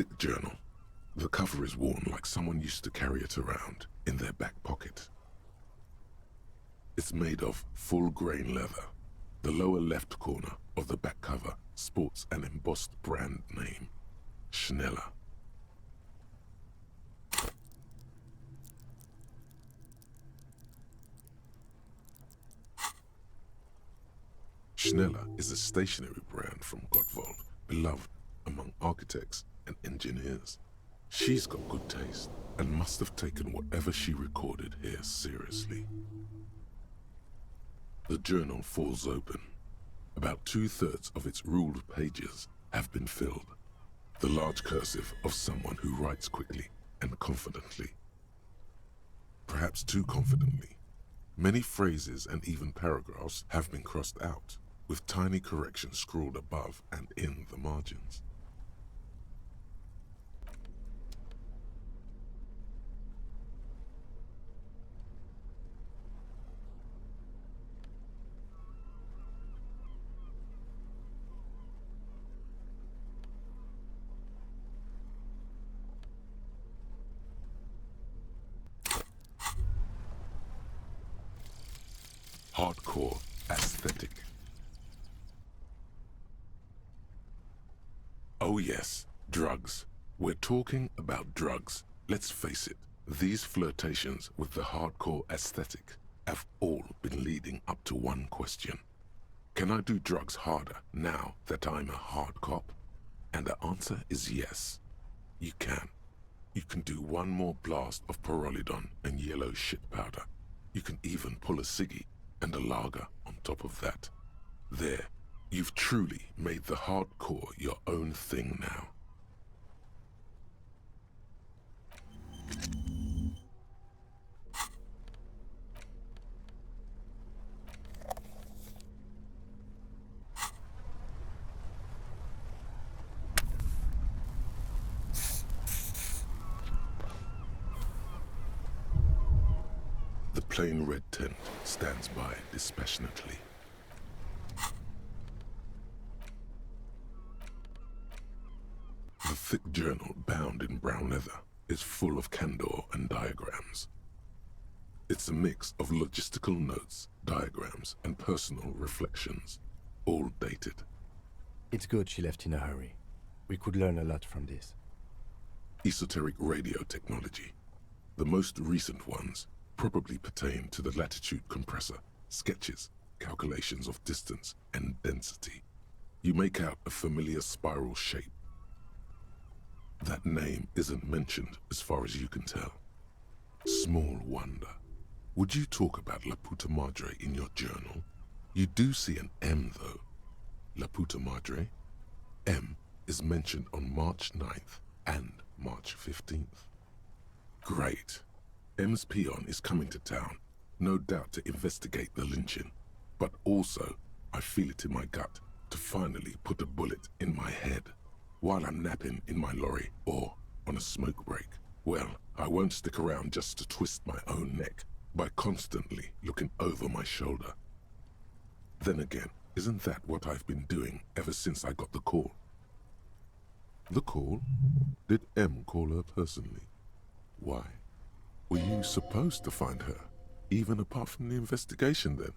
thick journal. The cover is worn like someone used to carry it around in their back pocket. It's made of full-grain leather. The lower left corner of the back cover sports an embossed brand name, Schneller. Schneller is a stationery brand from Gottwald, beloved among architects and engineers. She's got good taste and must have taken whatever she recorded here seriously. The journal falls open. About 2/3 of its ruled pages have been filled. The large cursive of someone who writes quickly and confidently. Perhaps too confidently. Many phrases and even paragraphs have been crossed out, with tiny corrections scrawled above and in the margins. Hardcore aesthetic. Oh yes, drugs. We're talking about drugs. Let's face it, these flirtations with the hardcore aesthetic have all been leading up to one question. Can I do drugs harder now that I'm a hard cop? And the answer is yes. You can. You can do one more blast of pyrrolidon and yellow shit powder. You can even pull a ciggy and a lager on top of that. There, you've truly made the hardcore your own thing now. The plain red tent stands by dispassionately. The thick journal, bound in brown leather, is full of candor and diagrams. It's a mix of logistical notes, diagrams, and personal reflections, all dated. It's good she left in a hurry. We could learn a lot from this. Esoteric radio technology. The most recent ones probably pertain to the latitude compressor, sketches, calculations of distance and density. You make out a familiar spiral shape. That name isn't mentioned as far as you can tell. Small wonder. Would you talk about La Puta Madre in your journal? You do see an M though. La Puta Madre? M is mentioned on March 9th and March 15th. Great. M's peon is coming to town, no doubt to investigate the lynching, but also, I feel it in my gut, to finally put a bullet in my head while I'm napping in my lorry or on a smoke break. Well, I won't stick around just to twist my own neck by constantly looking over my shoulder. Then again, isn't that what I've been doing ever since I got the call? The call? Did M call her personally? Why? Were you supposed to find her, even apart from the investigation then?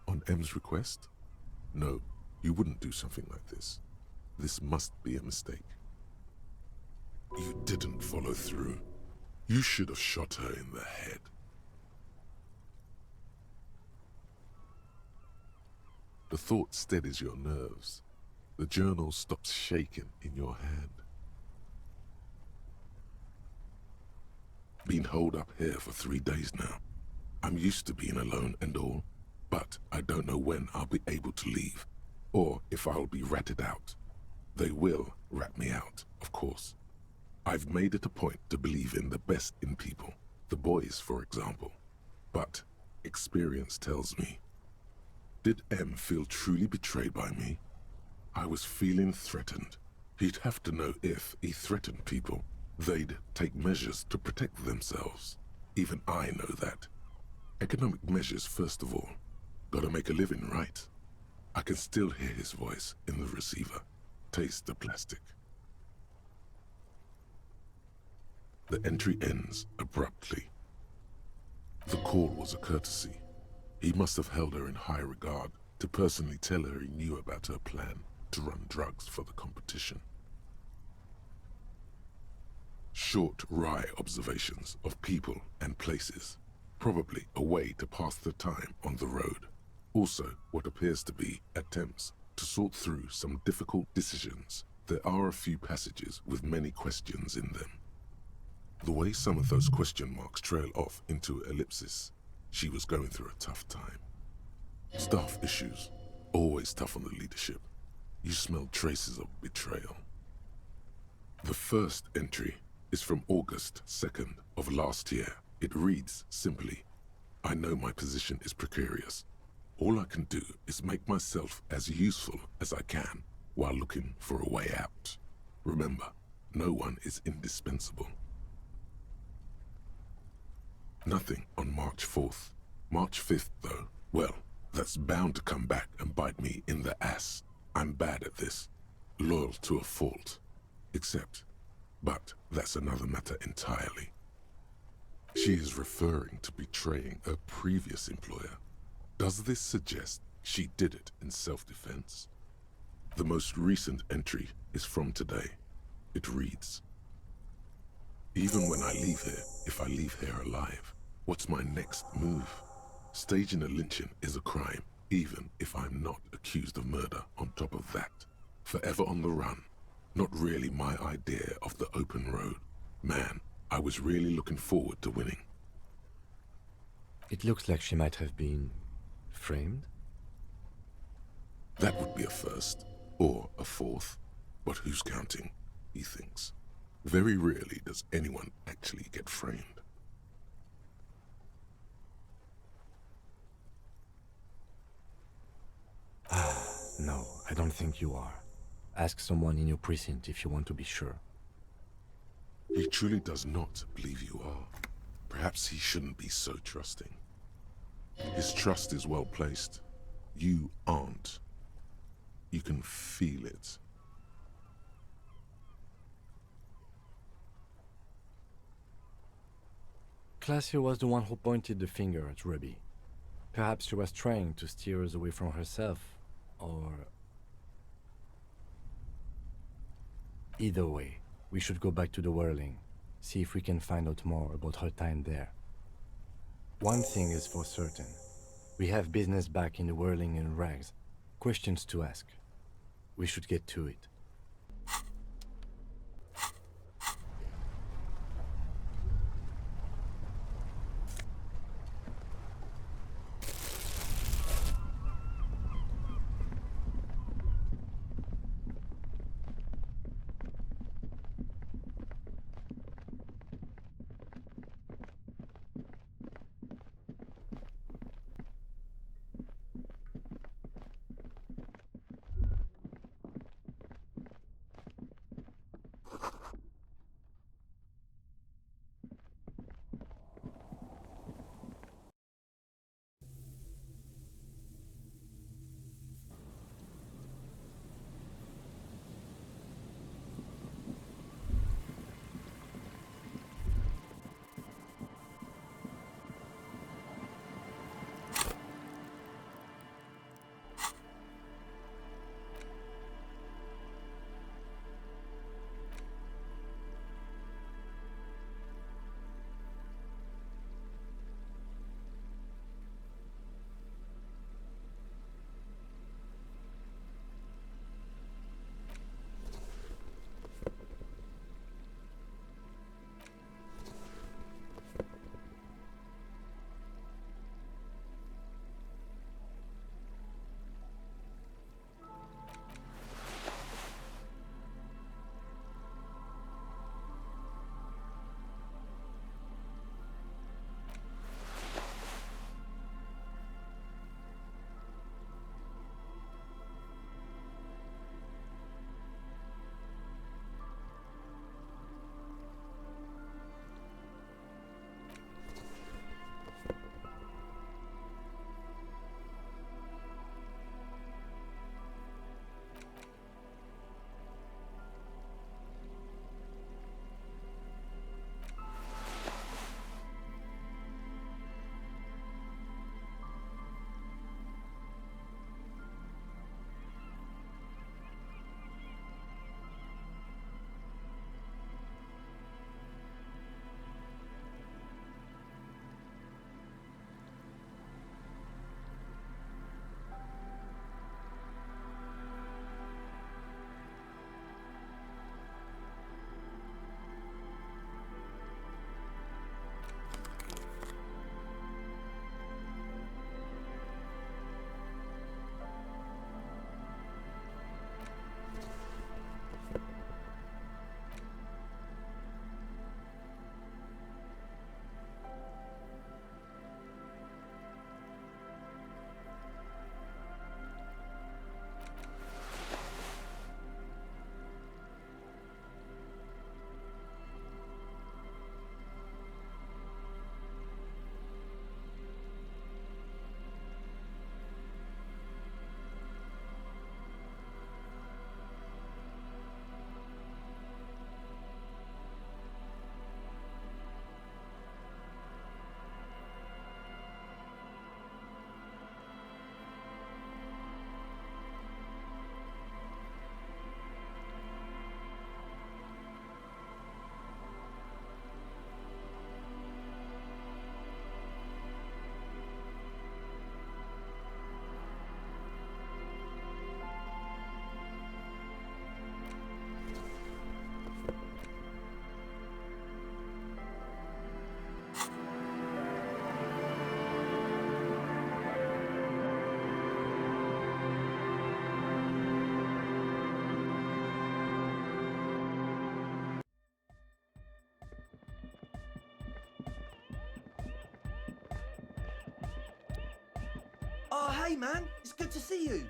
On M's request? No, you wouldn't do something like this. This must be a mistake. You didn't follow through. You should have shot her in the head. The thought steadies your nerves. The journal stops shaking in your hand. Been holed up here for 3 days now. I'm used to being alone and all, but I don't know when I'll be able to leave, or if I'll be ratted out. They will rat me out, of course. I've made it a point to believe in the best in people, the boys, for example. But experience tells me, did M feel truly betrayed by me? I was feeling threatened. He'd have to know if he threatened people, they'd take measures to protect themselves. Even I know that. Economic measures first of all. Gotta make a living, right? I can still hear his voice in the receiver. Taste the plastic. The entry ends abruptly. The call was a courtesy. He must have held her in high regard to personally tell her he knew about her plan to run drugs for the competition. Short, wry observations of people and places, probably a way to pass the time on the road. Also, what appears to be attempts to sort through some difficult decisions. There are a few passages with many questions in them. The way some of those question marks trail off into ellipsis, she was going through a tough time. Staff issues, always tough on the leadership. You smell traces of betrayal. The first entry is from August 2nd of last year. It reads simply, I know my position is precarious. All I can do is make myself as useful as I can while looking for a way out. Remember, no one is indispensable. Nothing on March 4th. March 5th, though, well, that's bound to come back and bite me in the ass. I'm bad at this, loyal to a fault. But that's another matter entirely. She is referring to betraying her previous employer. Does this suggest she did it in self-defense? The most recent entry is from today. It reads, even when I leave here, if I leave here alive, what's my next move? Staging a lynching is a crime, even if I'm not accused of murder on top of that. Forever on the run. Not really my idea of the open road. Man, I was really looking forward to winning. It looks like she might have been framed. That would be a first, or a fourth. But who's counting, he thinks. Very rarely does anyone actually get framed. No, I don't think you are. Ask someone in your precinct if you want to be sure. He truly does not believe you are. Perhaps he shouldn't be so trusting. His trust is well placed. You aren't. You can feel it. Classier was the one who pointed the finger at Ruby. Perhaps she was trying to steer us away from herself, or... Either way, we should go back to the Whirling, see if we can find out more about her time there. One thing is for certain. We have business back in the Whirling and Rags. Questions to ask. We should get to it. Oh, hey man, it's good to see you.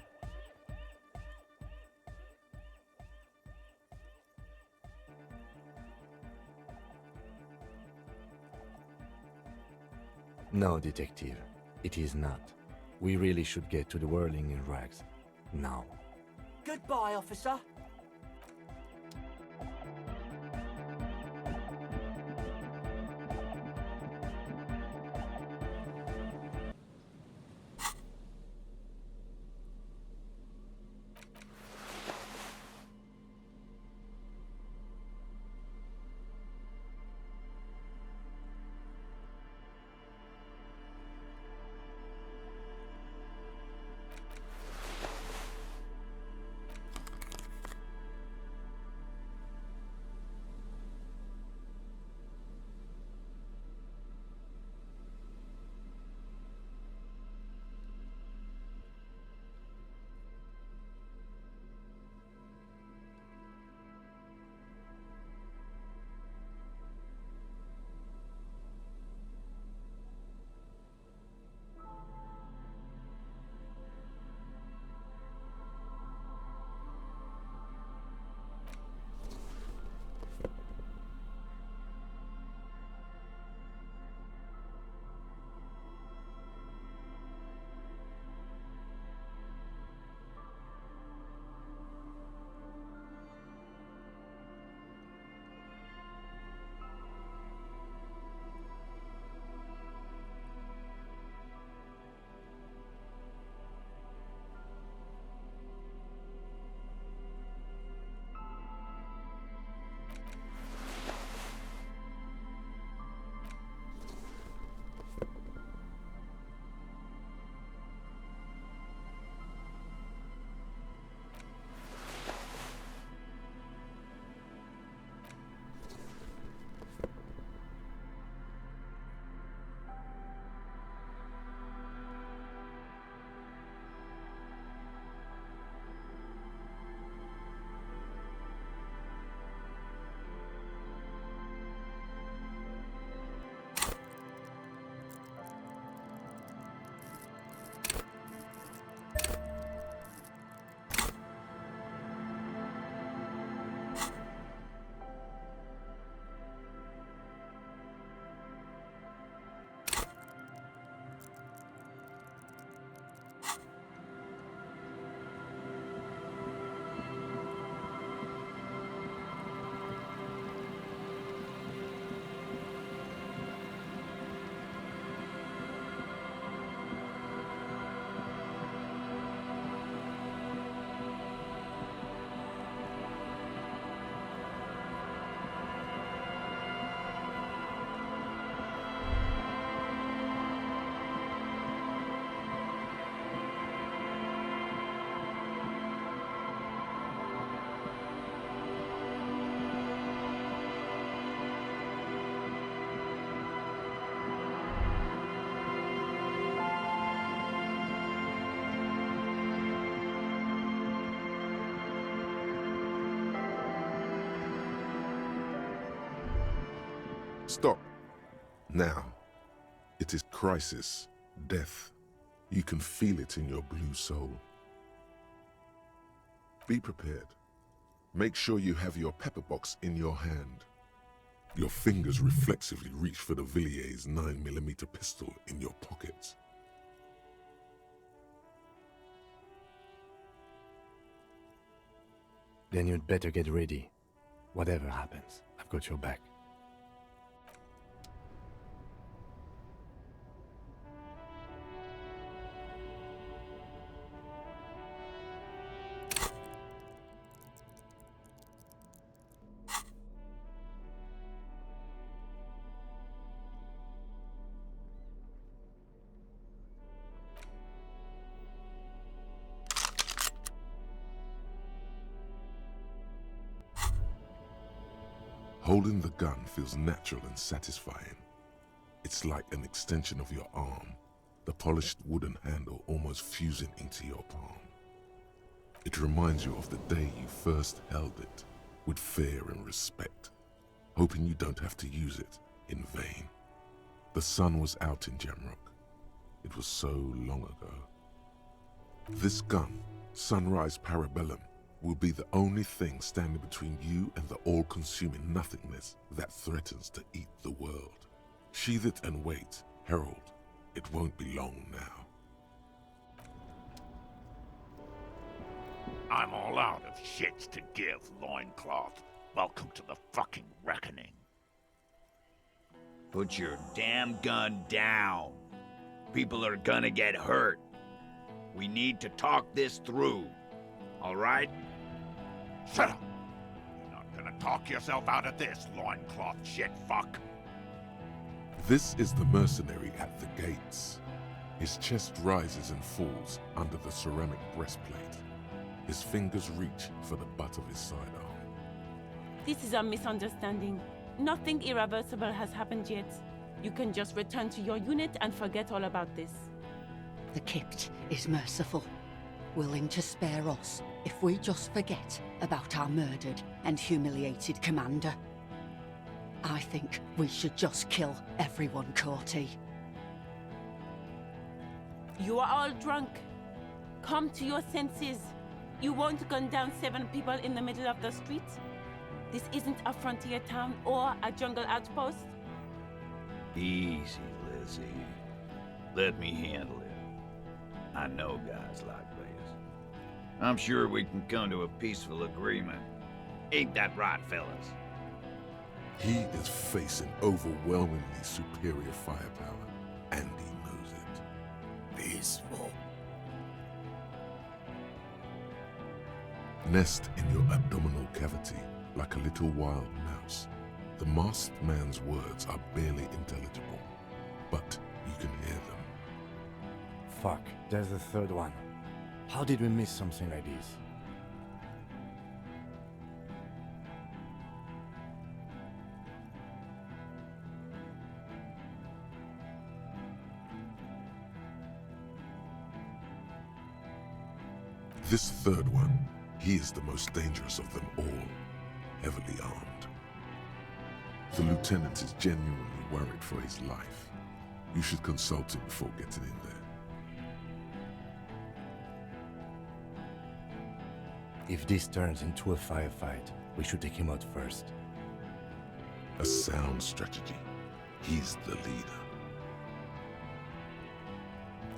No, detective, it is not. We really should get to the whirling in rags. Now. Goodbye, officer. Stop. Now. It is crisis, death. You can feel it in your blue soul. Be prepared. Make sure you have your pepper box in your hand. Your fingers reflexively reach for the Villiers 9mm pistol in your pockets. Then you'd better get ready. Whatever happens, I've got your back. Holding the gun feels natural and satisfying. It's like an extension of your arm, the polished wooden handle almost fusing into your palm. It reminds you of the day you first held it, with fear and respect, hoping you don't have to use it in vain. The sun was out in Jamrock. It was so long ago. This gun, Sunrise Parabellum, will be the only thing standing between you and the all-consuming nothingness that threatens to eat the world. Sheathe it and wait, Herald. It won't be long now. I'm all out of shits to give, loincloth. Welcome to the fucking reckoning. Put your damn gun down. People are gonna get hurt. We need to talk this through. All right? Shut up! You're not gonna talk yourself out of this, loincloth shit fuck. This is the mercenary at the gates. His chest rises and falls under the ceramic breastplate. His fingers reach for the butt of his sidearm. This is a misunderstanding. Nothing irreversible has happened yet. You can just return to your unit and forget all about this. The Kypt is merciful, willing to spare us if we just forget about our murdered and humiliated commander. I think we should just kill everyone, Courtie. You are all drunk. Come to your senses. You won't gun down 7 people in the middle of the street. This isn't a frontier town or a jungle outpost. Easy, Lizzie. Let me handle it. I know guys like this. I'm sure we can come to a peaceful agreement. Ain't that right, fellas? He is facing overwhelmingly superior firepower, and he knows it. Peaceful. Nest in your abdominal cavity like a little wild mouse. The masked man's words are barely intelligible, but you can hear them. Fuck, there's the third one. How did we miss something like this? This third one, he is the most dangerous of them all, heavily armed. The lieutenant is genuinely worried for his life. You should consult him before getting in there. If this turns into a firefight, we should take him out first. A sound strategy. He's the leader.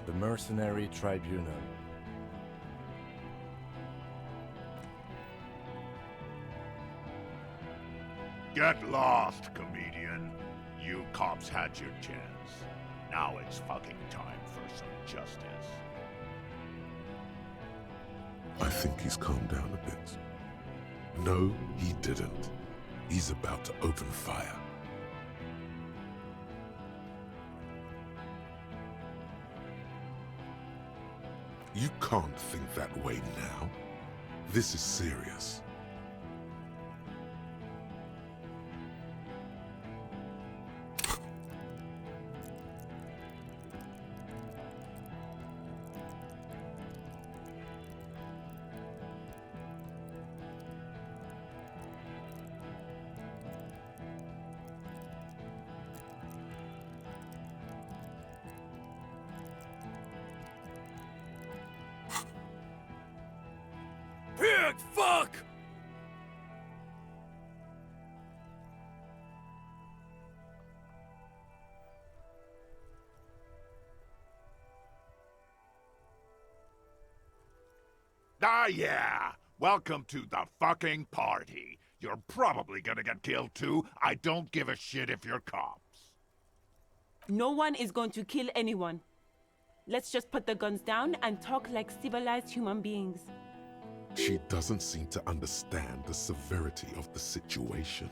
The Mercenary Tribunal. Get lost, comedian. You cops had your chance. Now it's fucking time for some justice. I think he's calmed down a bit. No, he didn't. He's about to open fire. You can't think that way now. This is serious. Pig fuck! Ah, yeah! Welcome to the fucking party. You're probably gonna get killed too. I don't give a shit if you're cops. No one is going to kill anyone. Let's just put the guns down and talk like civilized human beings. She doesn't seem to understand the severity of the situation.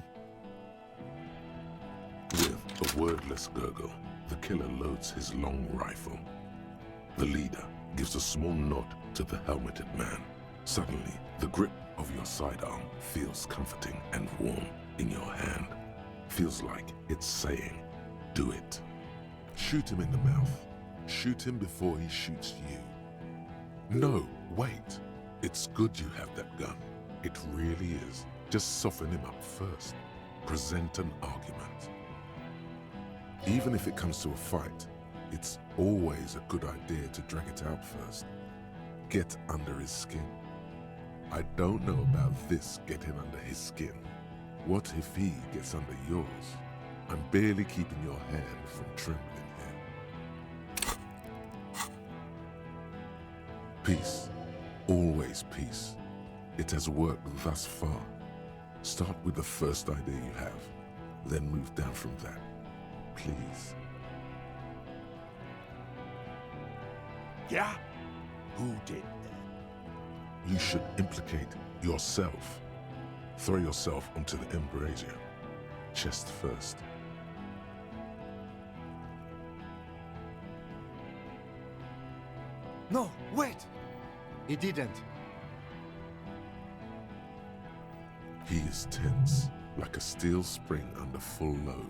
With a wordless gurgle, the killer loads his long rifle. The leader gives a small nod to the helmeted man. Suddenly, the grip of your sidearm feels comforting and warm in your hand. Feels like it's saying, do it. Shoot him in the mouth. Shoot him before he shoots you. No, wait. It's good you have that gun. It really is. Just soften him up first. Present an argument. Even if it comes to a fight, it's always a good idea to drag it out first. get under his skin. I don't know about this getting under his skin. What if he gets under yours? I'm barely keeping your hand from trembling here. Peace. Always peace. It has worked thus far. Start with the first idea you have, then move down from that. Please. Yeah? Who did that? You should implicate yourself. Throw yourself onto the embrasure. Chest first. No, wait! He didn't. He is tense, like a steel spring under full load.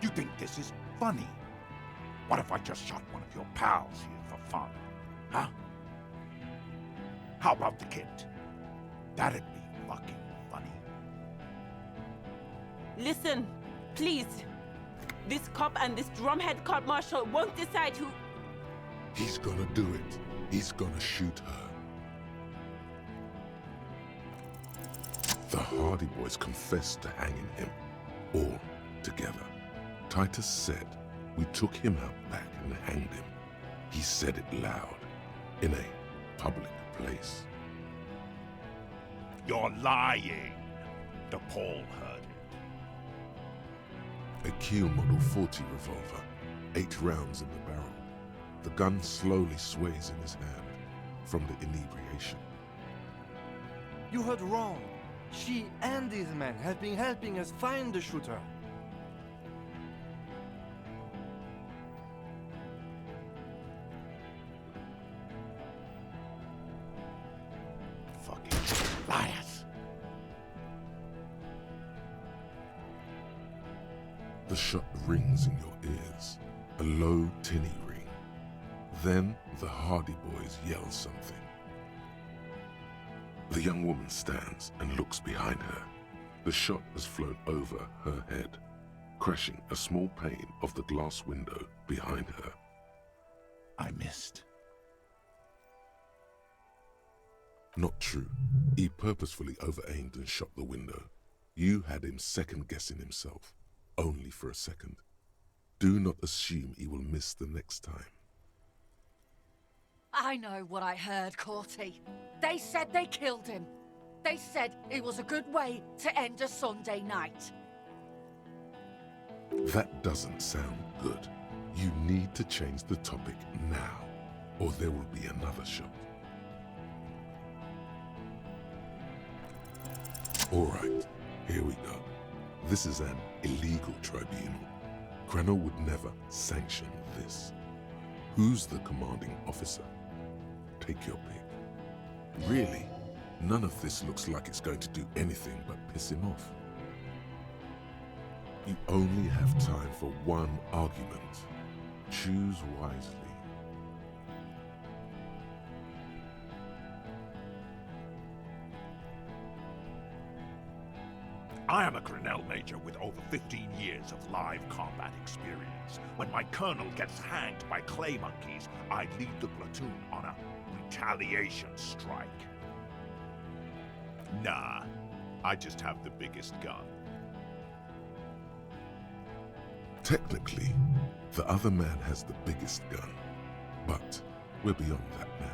You think this is funny? What if I just shot one of your pals here for fun? Huh? How about the kid? That'd be fucking funny. Listen, please. This cop and this drumhead cop marshal won't decide who... He's gonna do it. He's gonna shoot her. The Hardy Boys confessed to hanging him, all together. Titus said we took him out back and hanged him. He said it loud, in a public place. You're lying. DePaul heard it. A Kiel Model 40 revolver, 8 rounds in the barrel. The gun slowly sways in his hand from the inebriation. You heard wrong. She and these men have been helping us find the shooter. Fucking liars. The shot rings in your ears, a low, tinny ring. Then the Hardy Boys yell something. The young woman stands and looks behind her. The shot has flown over her head, crashing a small pane of the glass window behind her. I missed. Not true. He purposefully over-aimed and shot the window. You had him second-guessing himself, only for a second. Do not assume he will miss the next time. I know what I heard, Corty. They said they killed him. They said it was a good way to end a Sunday night. That doesn't sound good. You need to change the topic now, or there will be another shot. All right, here we go. This is an illegal tribunal. Gramoul would never sanction this. Who's the commanding officer? Take your pick. Really, none of this looks like it's going to do anything but piss him off. You only have time for one argument. Choose wisely. I am a Grinnell Major with over 15 years of live combat experience. When my colonel gets hanged by clay monkeys, I lead the platoon on a retaliation strike. Nah, I just have the biggest gun. Technically, the other man has the biggest gun, but we're beyond that now.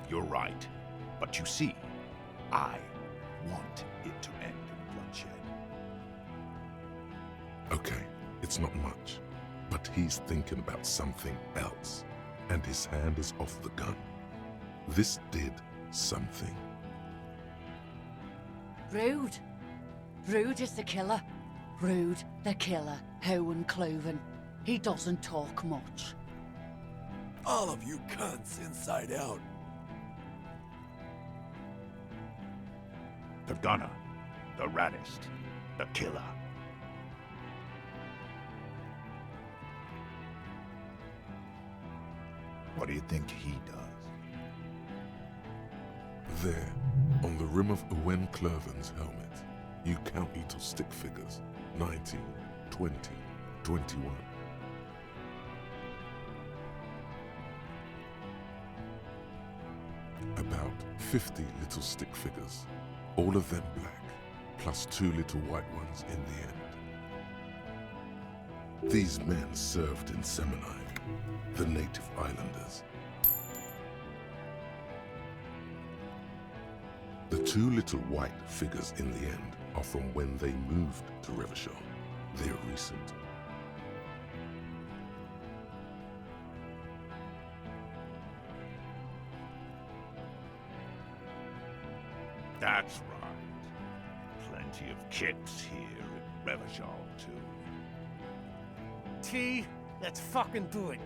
You're right, but you see, I want it to end in bloodshed. Okay, it's not much, but he's thinking about something else, and his hand is off the gun. This did something. Rude. Rude is the killer. Rude, the killer. Owen Cloven. He doesn't talk much. All of you cunts inside out. The gunner, the raddest, the killer. What do you think he does? There, on the rim of Owen Clerven's helmet, you count little stick figures. 19, 20, 21. About 50 little stick figures, all of them black, plus 2 little white ones in the end. These men served in Seminai, the native islanders. The 2 little white figures in the end are from when they moved to Revachol. They're recent. That's right. Plenty of kits here in Revachol, too. T, let's fucking do it.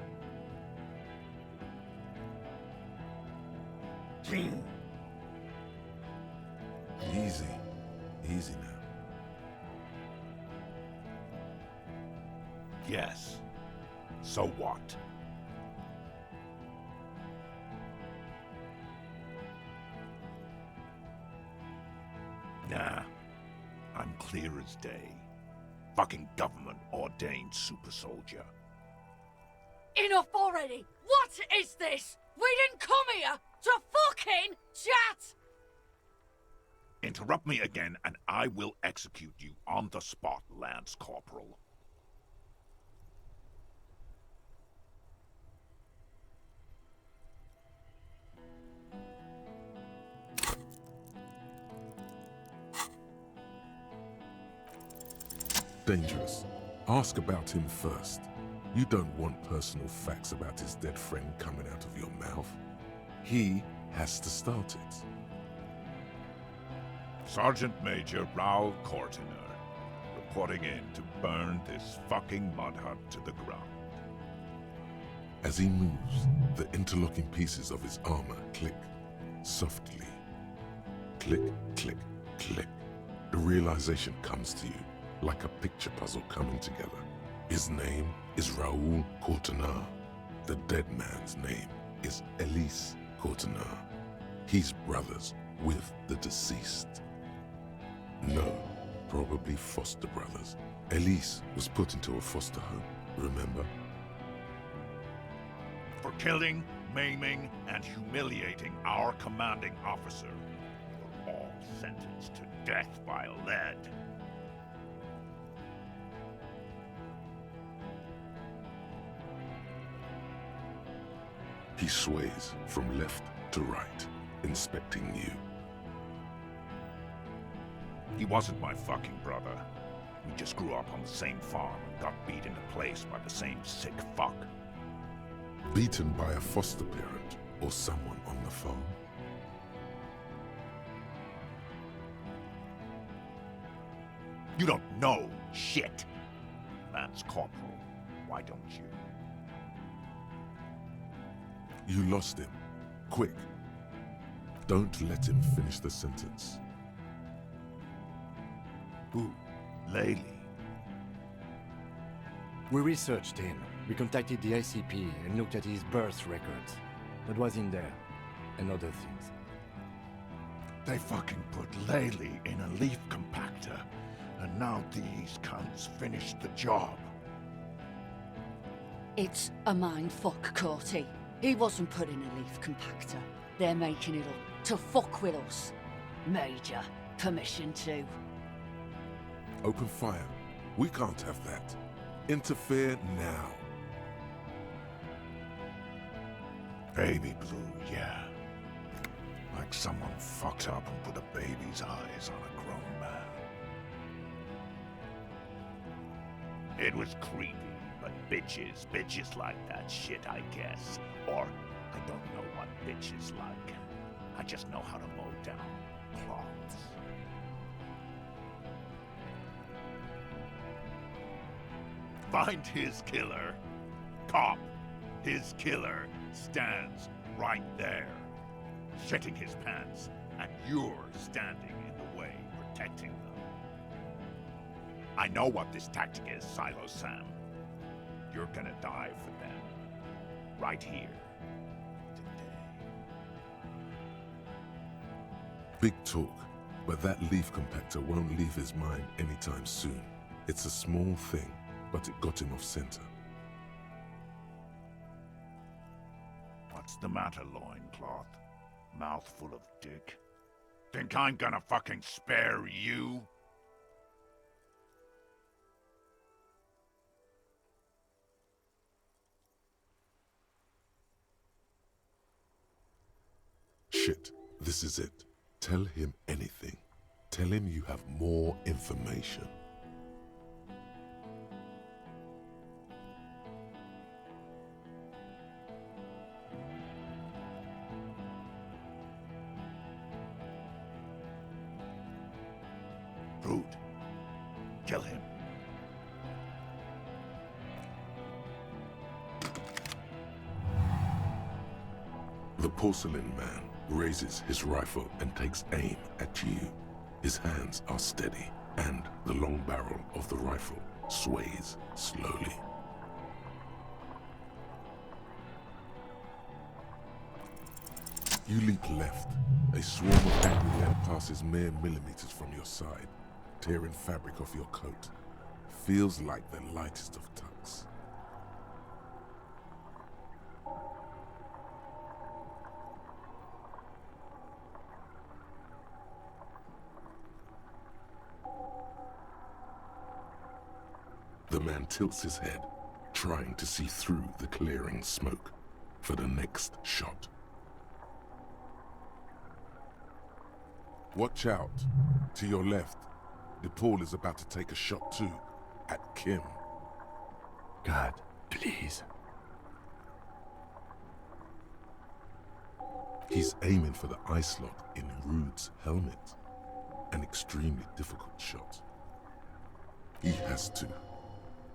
Easy. Easy now. Yes. So what? Nah. I'm clear as day. Fucking government-ordained super soldier. Enough already! What is this? We didn't come here to fucking chat! Interrupt me again and I will execute you on the spot, Lance Corporal. Dangerous. Ask about him first. You don't want personal facts about his dead friend coming out of your mouth. He has to start it. Sergeant Major Raoul Cortiner, reporting in to burn this fucking mud hut to the ground. As he moves, the interlocking pieces of his armor click, softly. Click, click, click. The realization comes to you, like a picture puzzle coming together. His name is Raoul Cortiner. The dead man's name is Elise Cortiner. He's brothers with the deceased. No, probably foster brothers. Elise was put into a foster home, remember? For killing, maiming, and humiliating our commanding officer, you're all sentenced to death by lead. He sways from left to right, inspecting you. He wasn't my fucking brother. We just grew up on the same farm and got beat into place by the same sick fuck. Beaten by a foster parent or someone on the farm? You don't know shit. Lance Corporal, why don't you? You lost him. Quick. Don't let him finish the sentence. Who? Laylee? We researched him. We contacted the ICP and looked at his birth records. That was in there. And other things. They fucking put Laylee in a leaf compactor, and now these cunts finished the job. It's a mindfuck, Corty. He wasn't put in a leaf compactor. They're making it up to fuck with us. Major, permission to. Open fire. We can't have that. Interfere now. Baby blue, yeah. Like someone fucked up and put a baby's eyes on a grown man. It was creepy, but bitches like that shit, I guess. Or, I don't know what bitches like. I just know how to mow down cloths. Find his killer. Cop, his killer stands right there, shitting his pants, and you're standing in the way, protecting them. I know what this tactic is, Silo Sam. You're gonna die for them. Right here. Big talk, but that leaf compactor won't leave his mind anytime soon. It's a small thing, but it got him off center. What's the matter, loincloth? Mouthful of dick? Think I'm gonna fucking spare you? Shit, this is it. Tell him anything. Tell him you have more information. Rude. Kill him. The porcelain man raises his rifle and takes aim at you. His hands are steady, and the long barrel of the rifle sways slowly. You leap left. A swarm of angry lead passes mere millimeters from your side, tearing fabric off your coat. Feels like the lightest of tucks. The man tilts his head, trying to see through the clearing smoke for the next shot. Watch out. To your left, DePaul is about to take a shot too, at Kim. God, please. He's aiming for the eye slot in Rude's helmet. An extremely difficult shot. He has to.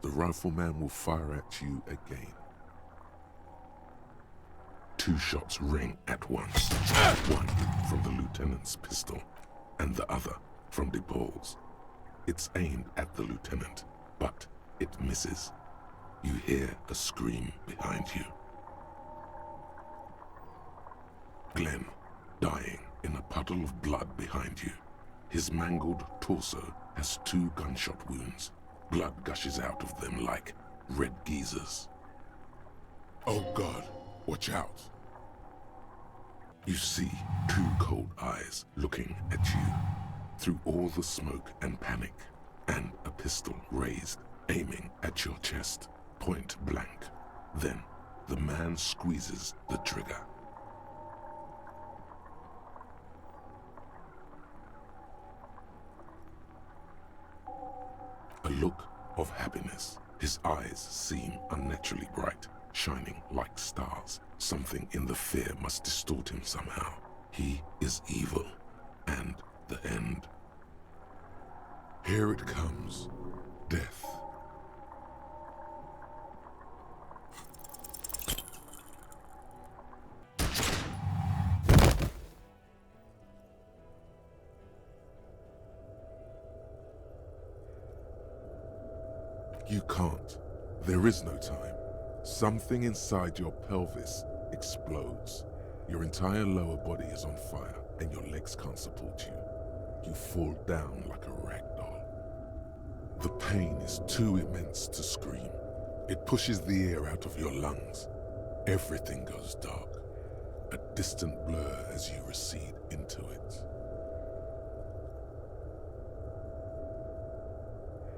The rifleman will fire at you again. 2 shots ring at once. One from the lieutenant's pistol, and the other from DePaul's. It's aimed at the lieutenant, but it misses. You hear a scream behind you. Glenn, dying in a puddle of blood behind you. His mangled torso has 2 gunshot wounds. Blood gushes out of them like red geysers. Oh God, watch out. You see 2 cold eyes looking at you through all the smoke and panic, and a pistol raised, aiming at your chest, point blank. Then the man squeezes the trigger. A look of happiness. His eyes seem unnaturally bright, shining like stars. Something in the fear must distort him somehow. He is evil, and the end. Here it comes. Death. You can't. There is no time. Something inside your pelvis explodes. Your entire lower body is on fire, and your legs can't support you. You fall down like a rag doll. The pain is too immense to scream. It pushes the air out of your lungs. Everything goes dark. A distant blur as you recede into it.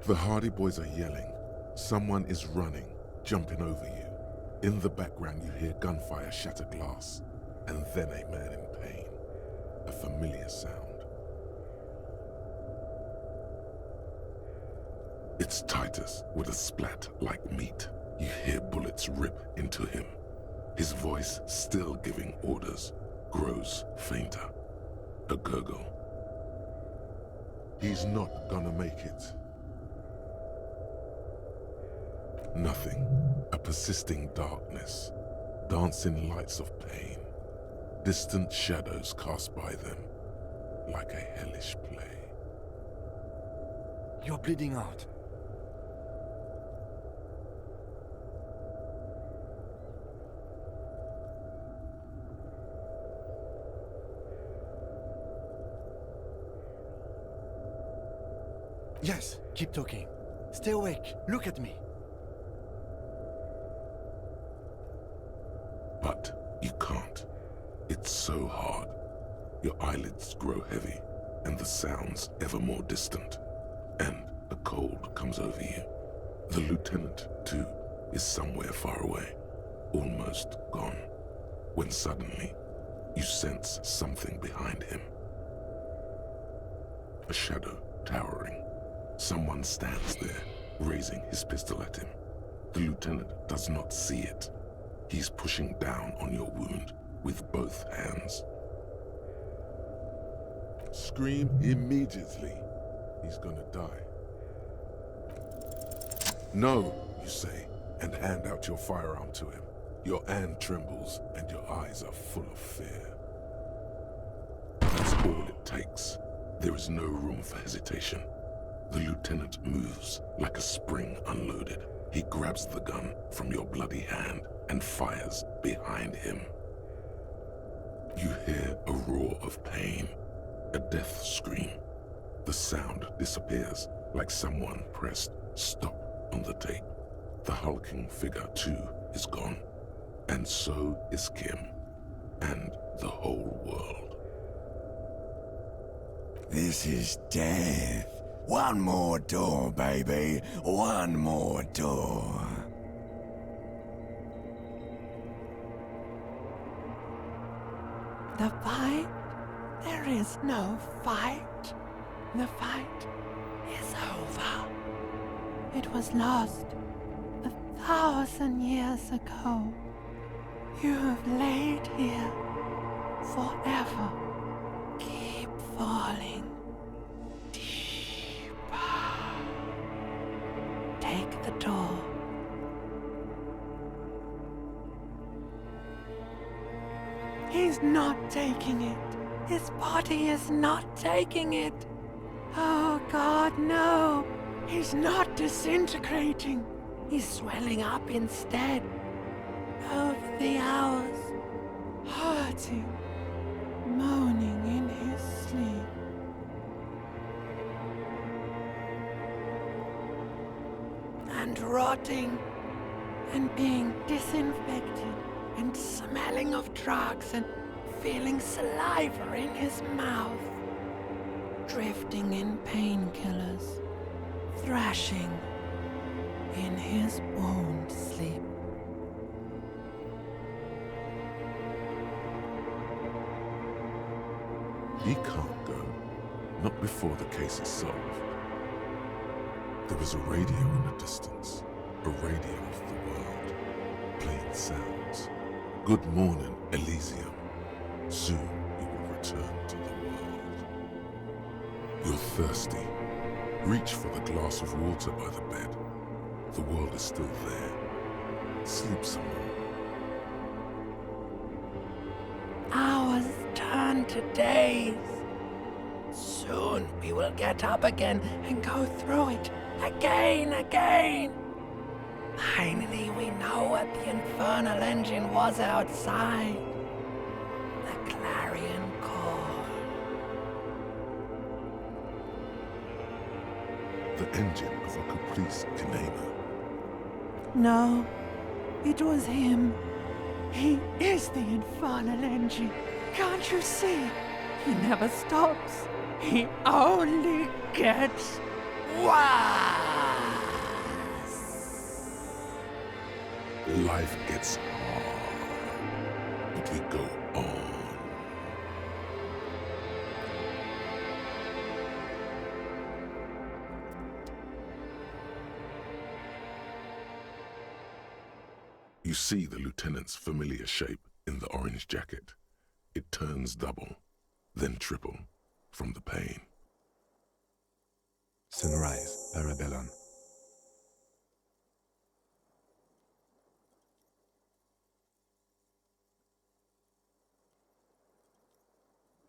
The Hardy Boys are yelling. Someone is running, jumping over you. In the background you hear gunfire shatter glass, and then a man in pain. A familiar sound. It's Titus with a splat like meat. You hear bullets rip into him. His voice, still giving orders, grows fainter. A gurgle. He's not gonna make it. Nothing. A persisting darkness. Dancing lights of pain. Distant shadows cast by them. Like a hellish play. You're bleeding out. Yes, keep talking. Stay awake. Look at me. But you can't. It's so hard. Your eyelids grow heavy, and the sounds ever more distant. And a cold comes over you. The lieutenant, too, is somewhere far away, almost gone, when suddenly you sense something behind him. A shadow towering. Someone stands there, raising his pistol at him. The lieutenant does not see it. He's pushing down on your wound with both hands. Scream immediately. He's gonna die. No, you say, and hand out your firearm to him. Your hand trembles, and your eyes are full of fear. That's all it takes. There is no room for hesitation. The lieutenant moves like a spring unloaded. He grabs the gun from your bloody hand and fires behind him. You hear a roar of pain, a death scream. The sound disappears like someone pressed stop on the tape. The hulking figure, too, is gone. And so is Kim, and the whole world. This is death. One more door, baby. One more door. The fight? There is no fight. The fight is over. It was lost 1,000 years ago. You have laid here forever. Keep falling deeper. Take the door. He's not taking it. His body is not taking it. Oh God, no. He's not disintegrating. He's swelling up instead. Over the hours, hurting, moaning in his sleep. And rotting, and being disinfected, and smelling of drugs, and feeling saliva in his mouth. Drifting in painkillers, thrashing in his wound sleep. He can't go. Not before the case is solved. There is a radio in the distance. A radio of the world. Playing sounds. Good morning, Elysium. Soon you will return to the world. You're thirsty. Reach for the glass of water by the bed. The world is still there. Sleep some more. Hours turn to days. Soon we will get up again and go through it again. Finally, we know what the infernal engine was outside. The clarion call. The engine of a caprice Kanema. No, it was him. He is the infernal engine. Can't you see? He never stops. He only gets worse. Life gets hard, but we go on. You see the lieutenant's familiar shape in the orange jacket. It turns double, then triple, from the pain. Sunrise, Parabellum.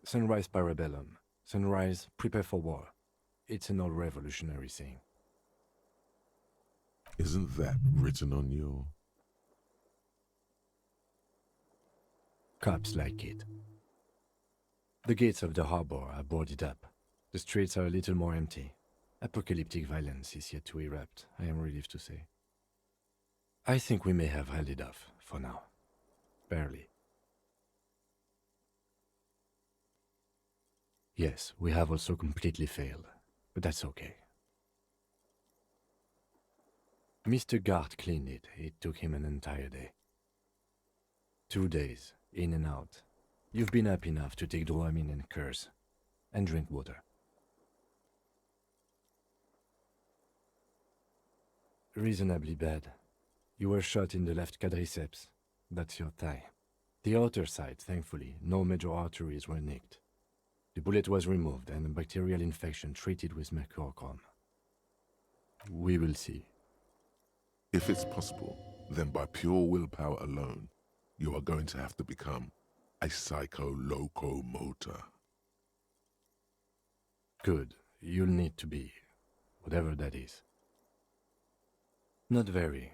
Sunrise, Parabellum. Sunrise, prepare for war. It's an old revolutionary saying. Isn't that written on your... Cops like it. The gates of the harbor are boarded up. The streets are a little more empty. Apocalyptic violence is yet to erupt, I am relieved to say. I think we may have held it off, for now. Barely. Yes, we have also completely failed, but that's okay. Mr. Gart cleaned it. It took him an entire day. 2 days, in and out. You've been up enough to take Dramamine and curse, and drink water. Reasonably bad. You were shot in the left quadriceps. That's your thigh. The outer side, thankfully, no major arteries were nicked. The bullet was removed and a bacterial infection treated with mercurochrome. We will see. If it's possible, then by pure willpower alone, you are going to have to become a psycho-locomotor. Good. You'll need to be, whatever that is. Not very.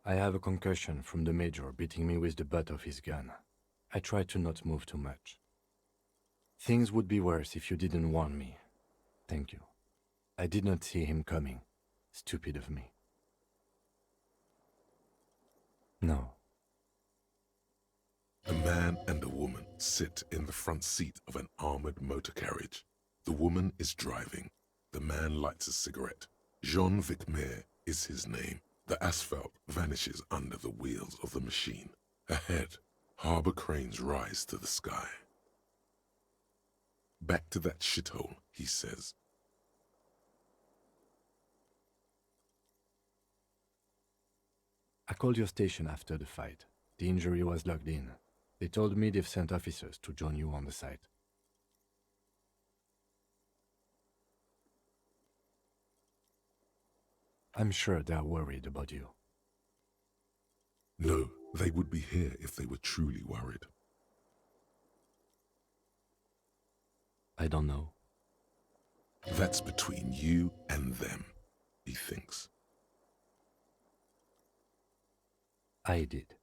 I have a concussion from the Major beating me with the butt of his gun. I tried to not move too much. Things would be worse if you didn't warn me. Thank you. I did not see him coming. Stupid of me. No. A man and a woman sit in the front seat of an armored motor carriage. The woman is driving. The man lights a cigarette. Jean Vicmer is his name. The asphalt vanishes under the wheels of the machine. Ahead, harbor cranes rise to the sky. Back to that shithole, he says. I called your station after the fight. The injury was logged in. They told me they've sent officers to join you on the site. I'm sure they're worried about you. No, they would be here if they were truly worried. I don't know. That's between you and them, he thinks. I did.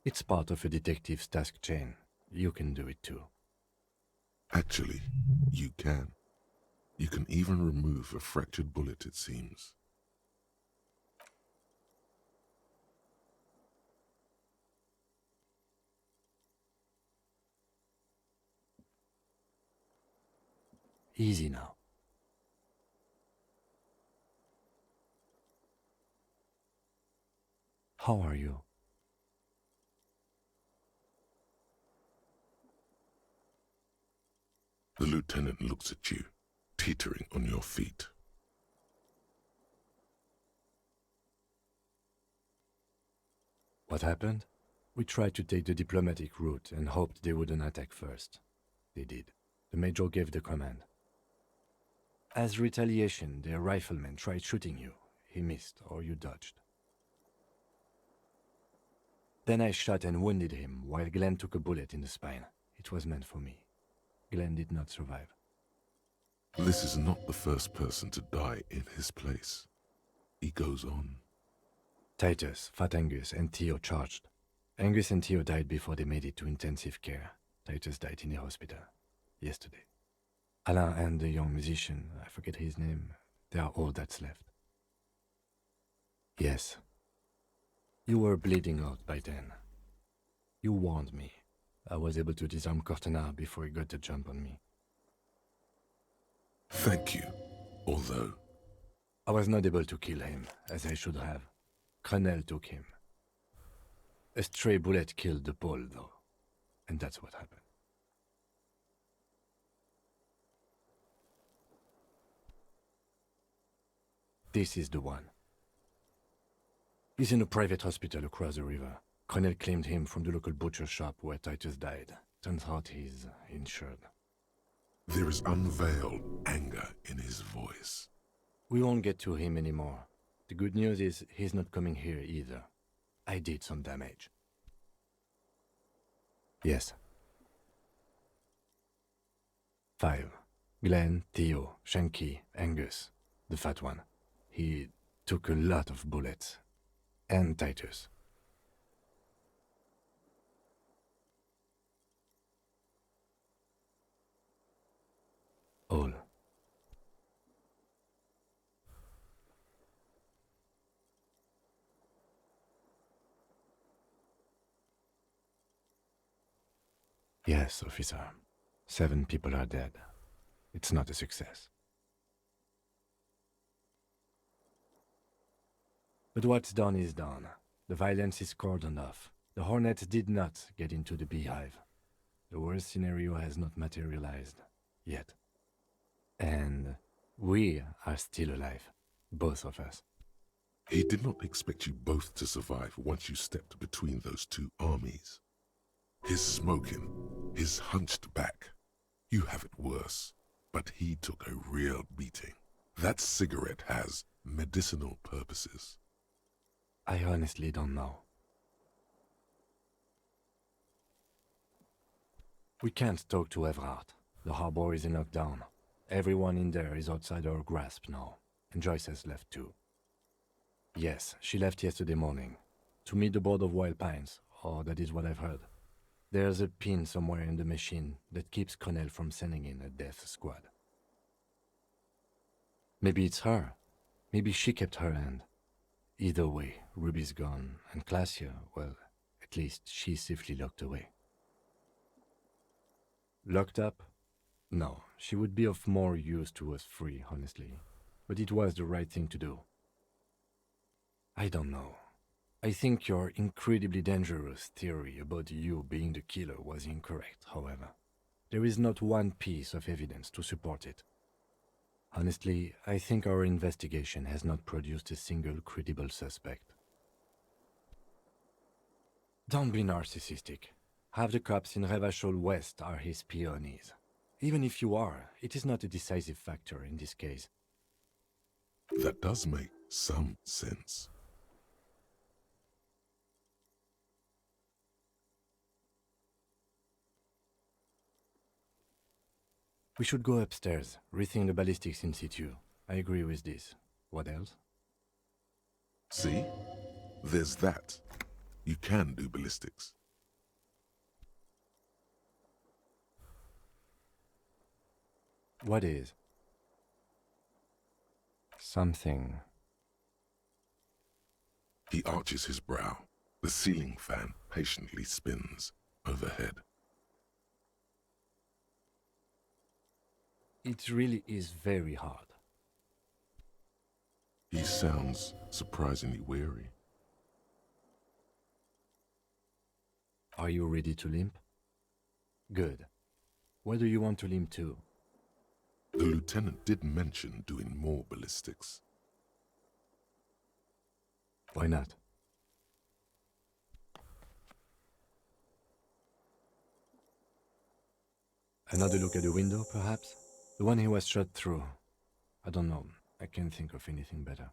It's part of a detective's task chain. You can do it too. Actually, you can. You can even remove a fractured bullet, it seems. Easy now. How are you? The lieutenant looks at you, teetering on your feet. What happened? We tried to take the diplomatic route and hoped they wouldn't attack first. They did. The Major gave the command. As retaliation, their rifleman tried shooting you. He missed, or you dodged. Then I shot and wounded him, while Glenn took a bullet in the spine. It was meant for me. Glenn did not survive. This is not the first person to die in his place. He goes on. Titus, Fat Angus, and Theo charged. Angus and Theo died before they made it to intensive care. Titus died in the hospital. Yesterday. Alain and the young musician, I forget his name, they are all that's left. Yes. You were bleeding out by then. You warned me. I was able to disarm Cortana before he got the jump on me. Thank you, although... I was not able to kill him, as I should have. Crenel took him. A stray bullet killed the Pole, though. And that's what happened. This is the one. He's in a private hospital across the river. Crenel claimed him from the local butcher shop where Titus died. Turns out he's insured. There is unveiled anger in his voice. We won't get to him anymore. The good news is he's not coming here either. I did some damage. Yes. 5. Glenn, Theo, Shanky, Angus, the fat one. He took a lot of bullets. And Titus. Yes, officer. 7 people are dead. It's not a success. But what's done is done. The violence is cordoned off. The Hornets did not get into the beehive. The worst scenario has not materialized. Yet. And we are still alive. Both of us. He did not expect you both to survive once you stepped between those two armies. His smoking, his hunched back. You have it worse, but he took a real beating. That cigarette has medicinal purposes. I honestly don't know. We can't talk to Everard. The harbor is in lockdown. Everyone in there is outside our grasp now, and Joyce has left too. Yes, she left yesterday morning, to meet the board of Wild Pines, or that is what I've heard. There's a pin somewhere in the machine that keeps Connell from sending in a death squad. Maybe it's her. Maybe she kept her end. Either way, Ruby's gone, and Classia, well, at least she's safely locked away. Locked up? No, she would be of more use to us three, honestly. But it was the right thing to do. I don't know. I think your incredibly dangerous theory about you being the killer was incorrect, however. There is not one piece of evidence to support it. Honestly, I think our investigation has not produced a single credible suspect. Don't be narcissistic. Half the cops in Revachol West are his peonies. Even if you are, it is not a decisive factor in this case. That does make some sense. We should go upstairs, rethink the ballistics in situ. I agree with this. What else? See? There's that. You can do ballistics. What is? Something. He arches his brow. The ceiling fan patiently spins overhead. It really is very hard. He sounds surprisingly weary. Are you ready to limp? Good. Where do you want to limp to? The lieutenant did mention doing more ballistics. Why not? Another look at the window, perhaps? The one he was shot through. I don't know. I can't think of anything better.